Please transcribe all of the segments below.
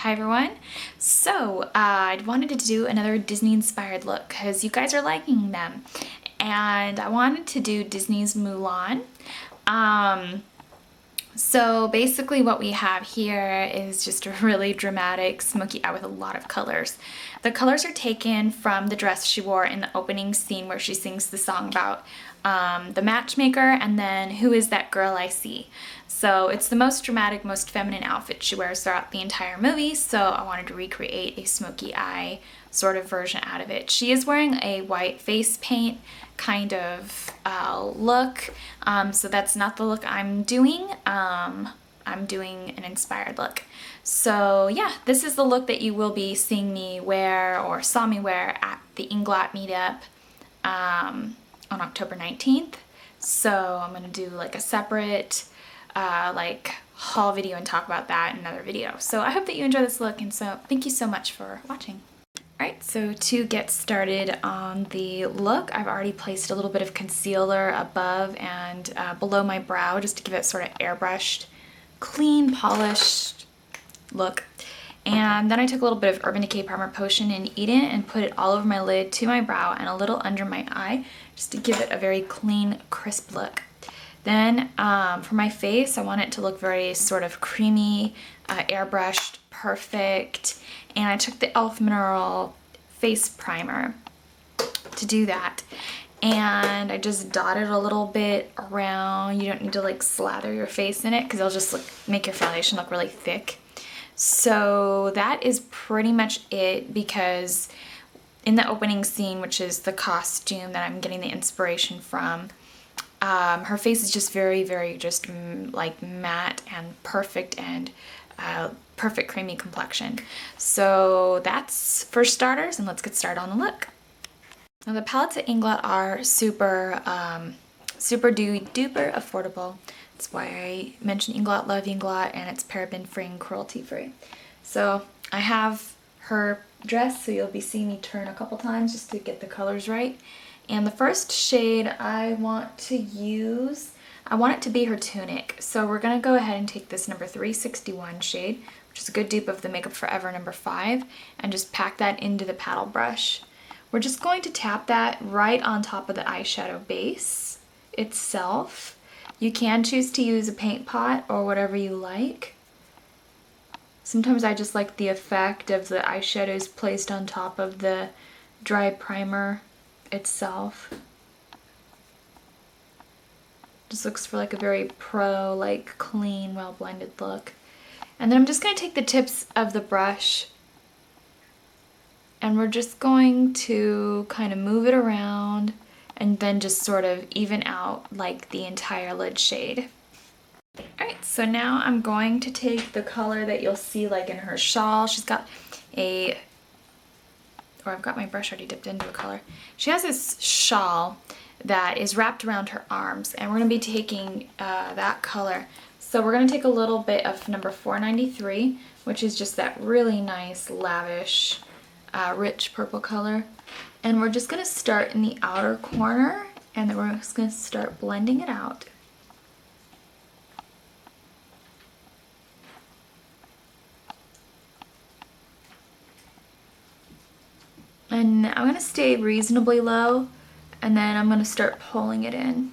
Hi everyone. So I wanted to do another Disney inspired look because you guys are liking them, and I wanted to do Disney's Mulan. So basically what we have here is just a really dramatic smoky eye with a lot of colors. The colors are taken from the dress she wore in the opening scene where she sings the song about the matchmaker and then Who Is That Girl I See. So it's the most dramatic, most feminine outfit she wears throughout the entire movie, so I wanted to recreate a smoky eye sort of version out of it. She is wearing a white face paint kind of look, so that's not the look I'm doing. I'm doing an inspired look. So yeah, this is the look that you will be seeing me wear or saw me wear at the Inglot meetup on October 19th. So I'm gonna do like a separate like haul video and talk about that in another video. So I hope that you enjoy this look, and so thank you so much for watching. Alright, so to get started on the look, I've already placed a little bit of concealer above and below my brow just to give it sort of airbrushed, clean, polished look. And then I took a little bit of Urban Decay Primer Potion in Eden and put it all over my lid to my brow and a little under my eye just to give it a very clean, crisp look. Then for my face, I want it to look very sort of creamy, airbrushed, perfect. And I took the e.l.f. Mineral Face Primer to do that. And I just dotted a little bit around. You don't need to like slather your face in it because it'll just make your foundation look really thick. So that is pretty much it, because in the opening scene, which is the costume that I'm getting the inspiration from, her face is just very, very just like matte and perfect and perfect creamy complexion. So that's for starters, and let's get started on the look. Now the palettes at Inglot are super duper affordable. That's why I mentioned Inglot, love Inglot, and it's paraben free and cruelty free. So I have her dress, so you'll be seeing me turn a couple times just to get the colors right. And the first shade I want to use, I want it to be her tunic. So we're gonna go ahead and take this number 361 shade, which is a good dupe of the Makeup Forever number 5, and just pack that into the paddle brush. We're just going to tap that right on top of the eyeshadow base itself. You can choose to use a paint pot or whatever you like. Sometimes I just like the effect of the eyeshadows placed on top of the dry primer itself. Just looks for like a very pro, like clean, well blended look. And then I'm just going to take the tips of the brush and we're just going to kind of move it around and then just sort of even out like the entire lid shade. Alright, so now I'm going to take the color that you'll see like in her shawl. She's got a, or I've got my brush already dipped into a color. She has this shawl that is wrapped around her arms, and we're going to be taking that color. So we're going to take a little bit of number 493, which is just that really nice, lavish, rich purple color. And we're just going to start in the outer corner, and then we're just going to start blending it out. And I'm going to stay reasonably low, and then I'm going to start pulling it in.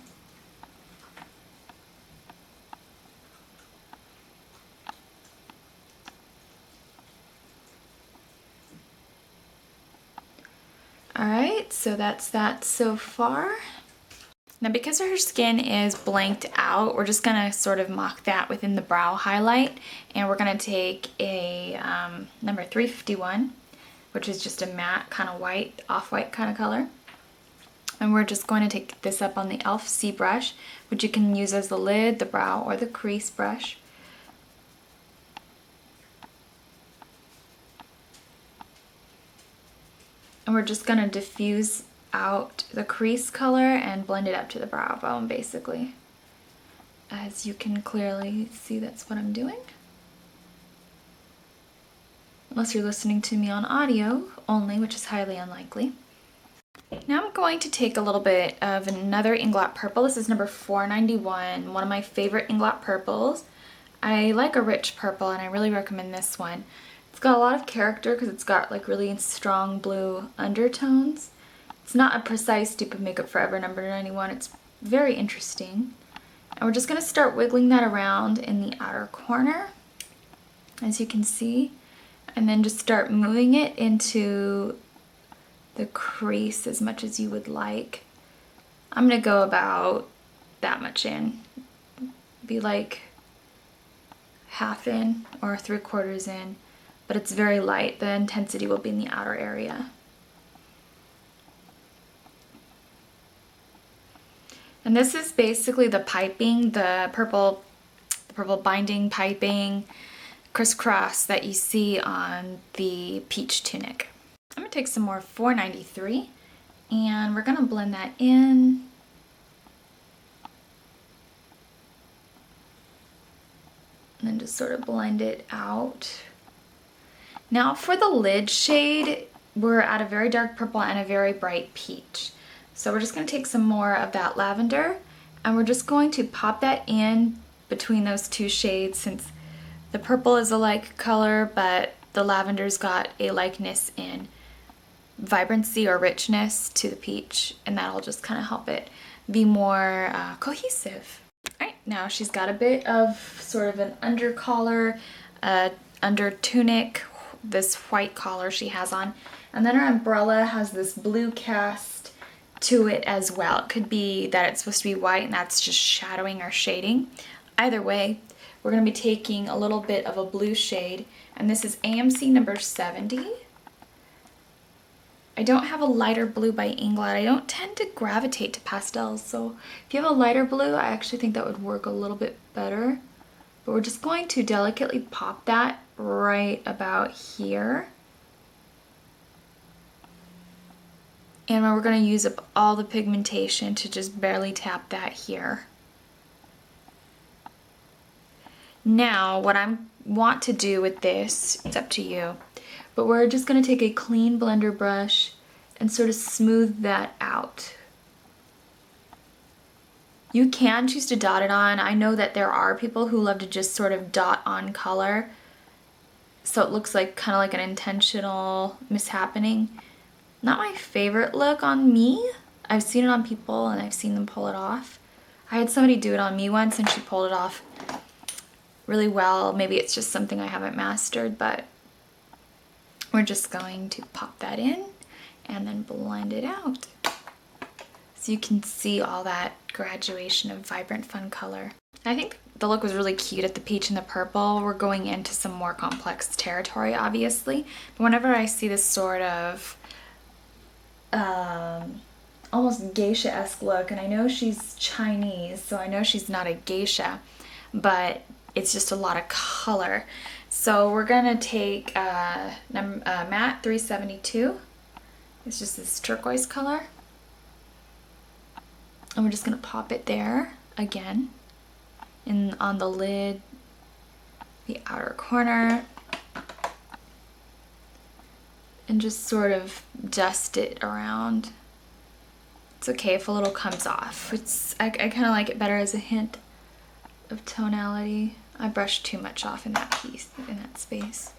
Alright, so that's that so far. Now because her skin is blanked out, we're just going to sort of mock that within the brow highlight, and we're going to take a number 351, which is just a matte kind of white, off-white kind of color. And we're just going to take this up on the e.l.f. C brush, which you can use as the lid, the brow, or the crease brush. And we're just going to diffuse out the crease color and blend it up to the brow bone, basically. As you can clearly see, that's what I'm doing. Unless you're listening to me on audio only, which is highly unlikely. Now I'm going to take a little bit of another Inglot purple. This is number 491, one of my favorite Inglot purples. I like a rich purple and I really recommend this one. It's got a lot of character because it's got like really strong blue undertones. It's not a precise dupe of Makeup Forever number 91. It's very interesting. And we're just going to start wiggling that around in the outer corner, as you can see, and then just start moving it into the crease as much as you would like. I'm going to go about that much in. Be like half in or 3/4 in, but it's very light. The intensity will be in the outer area. And this is basically the piping, the purple binding piping crisscross that you see on the peach tunic. I'm gonna take some more 493 and we're gonna blend that in. And then just sort of blend it out. Now for the lid shade, we're at a very dark purple and a very bright peach. So we're just going to take some more of that lavender and we're just going to pop that in between those two shades, since the purple is a like color but the lavender's got a likeness in vibrancy or richness to the peach, and that'll just kind of help it be more cohesive. Alright, now she's got a bit of sort of an under collar, under tunic, this white collar she has on, and then her umbrella has this blue cast to it as well. It could be that it's supposed to be white and that's just shadowing or shading. Either way, we're going to be taking a little bit of a blue shade, and this is AMC number 70. I don't have a lighter blue by Inglot. I don't tend to gravitate to pastels, so if you have a lighter blue, I actually think that would work a little bit better. But we're just going to delicately pop that right about here. And we're going to use up all the pigmentation to just barely tap that here. Now, what I want to do with this, it's up to you, but we're just going to take a clean blender brush and sort of smooth that out. You can choose to dot it on. I know that there are people who love to just sort of dot on color, so it looks like kind of like an intentional mishappening. Not my favorite look on me. I've seen it on people and I've seen them pull it off. I had somebody do it on me once and she pulled it off really well. Maybe it's just something I haven't mastered, but we're just going to pop that in and then blend it out. So you can see all that graduation of vibrant, fun color. I think the look was really cute at the peach and the purple. We're going into some more complex territory, obviously. But whenever I see this sort of almost geisha-esque look, and I know she's Chinese, so I know she's not a geisha, but it's just a lot of color. So we're gonna take matte 372. It's just this turquoise color, and we're just gonna pop it there again, on the lid, the outer corner, and just sort of dust it around. It's okay if a little comes off. I kind of like it better as a hint of tonality. I brushed too much off in that piece, in that space.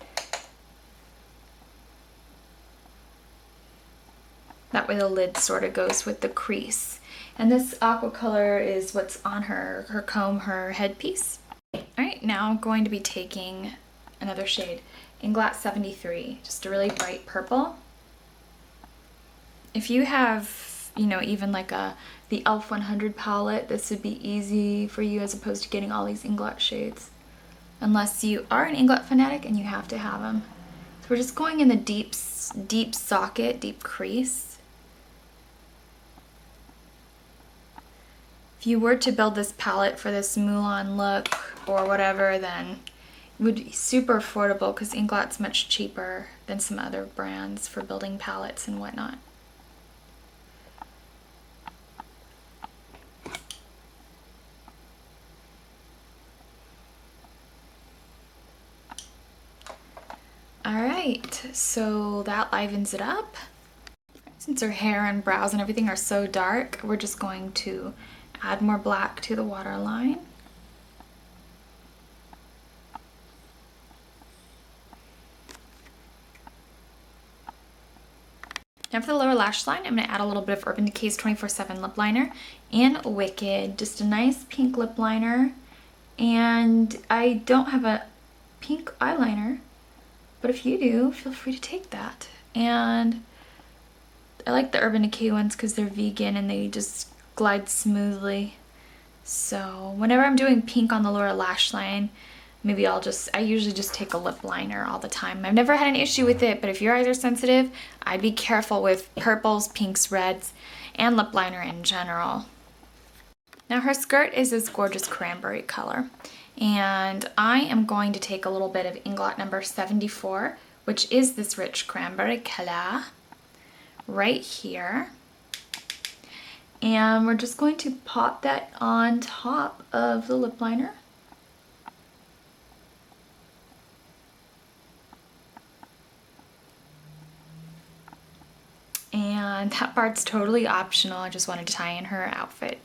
That way the lid sort of goes with the crease. And this aqua color is what's on her comb, her headpiece. Alright, now I'm going to be taking another shade. Inglot 73, just a really bright purple. If you have, you know, even like the e.l.f. 100 palette, this would be easy for you as opposed to getting all these Inglot shades. Unless you are an Inglot fanatic and you have to have them. So we're just going in the deep socket, deep crease. If you were to build this palette for this Mulan look or whatever, then would be super affordable because Inglot's much cheaper than some other brands for building palettes and whatnot. Alright, so that livens it up. Since her hair and brows and everything are so dark, we're just going to add more black to the waterline. Now for the lower lash line, I'm going to add a little bit of Urban Decay's 24/7 lip liner in Wicked. Just a nice pink lip liner. And I don't have a pink eyeliner, but if you do, feel free to take that. And I like the Urban Decay ones because they're vegan and they just glide smoothly. So whenever I'm doing pink on the lower lash line, maybe I usually just take a lip liner all the time. I've never had an issue with it, but if your eyes are sensitive, I'd be careful with purples, pinks, reds, and lip liner in general. Now her skirt is this gorgeous cranberry color, and I am going to take a little bit of Inglot number 74, which is this rich cranberry color, right here. And we're just going to pop that on top of the lip liner. And that part's totally optional. I just wanted to tie in her outfit.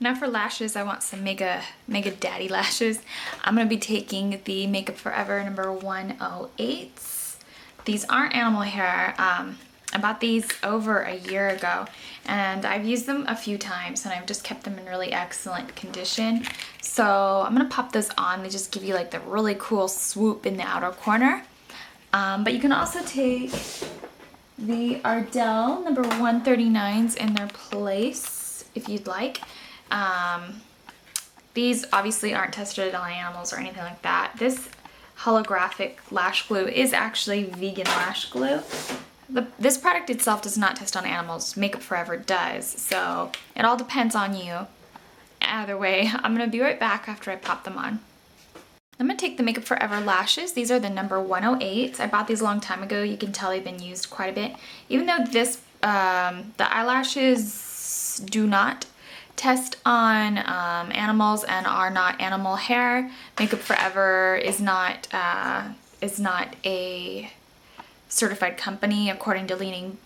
Now for lashes, I want some mega daddy lashes. I'm going to be taking the Makeup Forever number 108s. These aren't animal hair. I bought these over a year ago and I've used them a few times and I've just kept them in really excellent condition. So I'm going to pop those on. They just give you like the really cool swoop in the outer corner. But you can also take the Ardell number 139s in their place if you'd like. These obviously aren't tested on animals or anything like that. This holographic lash glue is actually vegan lash glue. This product itself does not test on animals. Makeup Forever does, so it all depends on you. Either way, I'm going to be right back after I pop them on. I'm going to take the Makeup Forever lashes. These are the number 108s. I bought these a long time ago. You can tell they've been used quite a bit. Even though this, the eyelashes do not test on animals and are not animal hair, Makeup Forever is not a certified company according to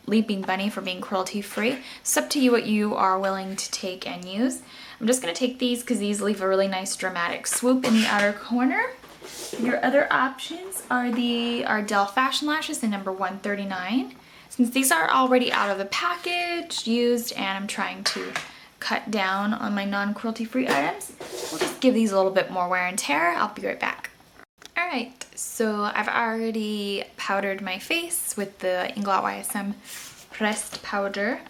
Leaping Bunny for being cruelty free. It's up to you what you are willing to take and use. I'm just going to take these because these leave a really nice dramatic swoop in the outer corner. Your other options are the Ardell Fashion Lashes, the number 139. Since these are already out of the package, used, and I'm trying to cut down on my non-cruelty free items, we'll just give these a little bit more wear and tear. I'll be right back. Alright, so I've already powdered my face with the Inglot YSM pressed powder.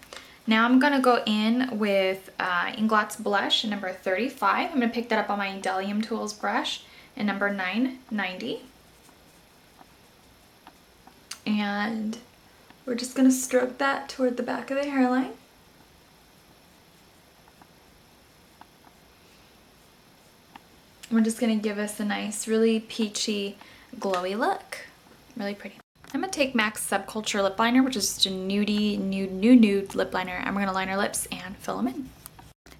Now I'm going to go in with Inglot's blush, number 35. I'm going to pick that up on my Delium Tools brush in number 990. And we're just going to stroke that toward the back of the hairline. We're just going to give us a nice, really peachy, glowy look. Really pretty. I'm going to take MAC's Subculture lip liner, which is just a nude lip liner. And we're going to line our lips and fill them in.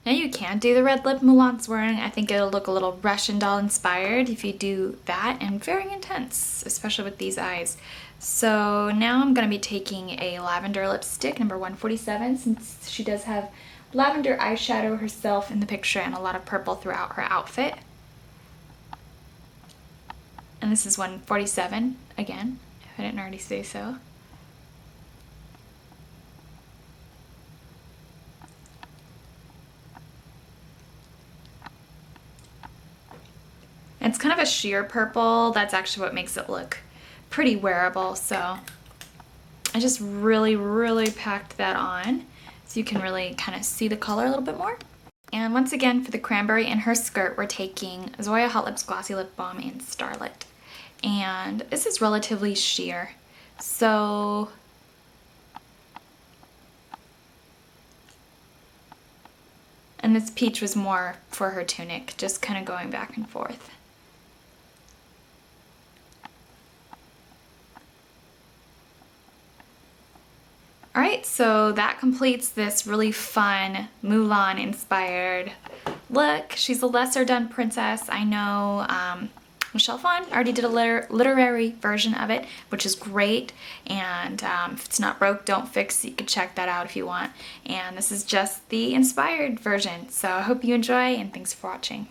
Now you can do the red lip Mulan's wearing. I think it'll look a little Russian doll inspired if you do that, and very intense, especially with these eyes. So now I'm going to be taking a lavender lipstick, number 147, since she does have lavender eyeshadow herself in the picture and a lot of purple throughout her outfit. And this is 147 again, if I didn't already say so. It's kind of a sheer purple. That's actually what makes it look pretty wearable. So I just really packed that on so you can really kind of see the color a little bit more. And once again, for the cranberry in her skirt, we're taking Zoya Hot Lips Glossy Lip Balm in Starlit. And this is relatively sheer. So and this peach was more for her tunic, just kind of going back and forth. Alright, so that completes this really fun Mulan inspired look. She's a lesser done princess. I know Michelle Phan already did a literary version of it, which is great. And if it's not broke, don't fix. You can check that out if you want. And this is just the inspired version. So I hope you enjoy, and thanks for watching.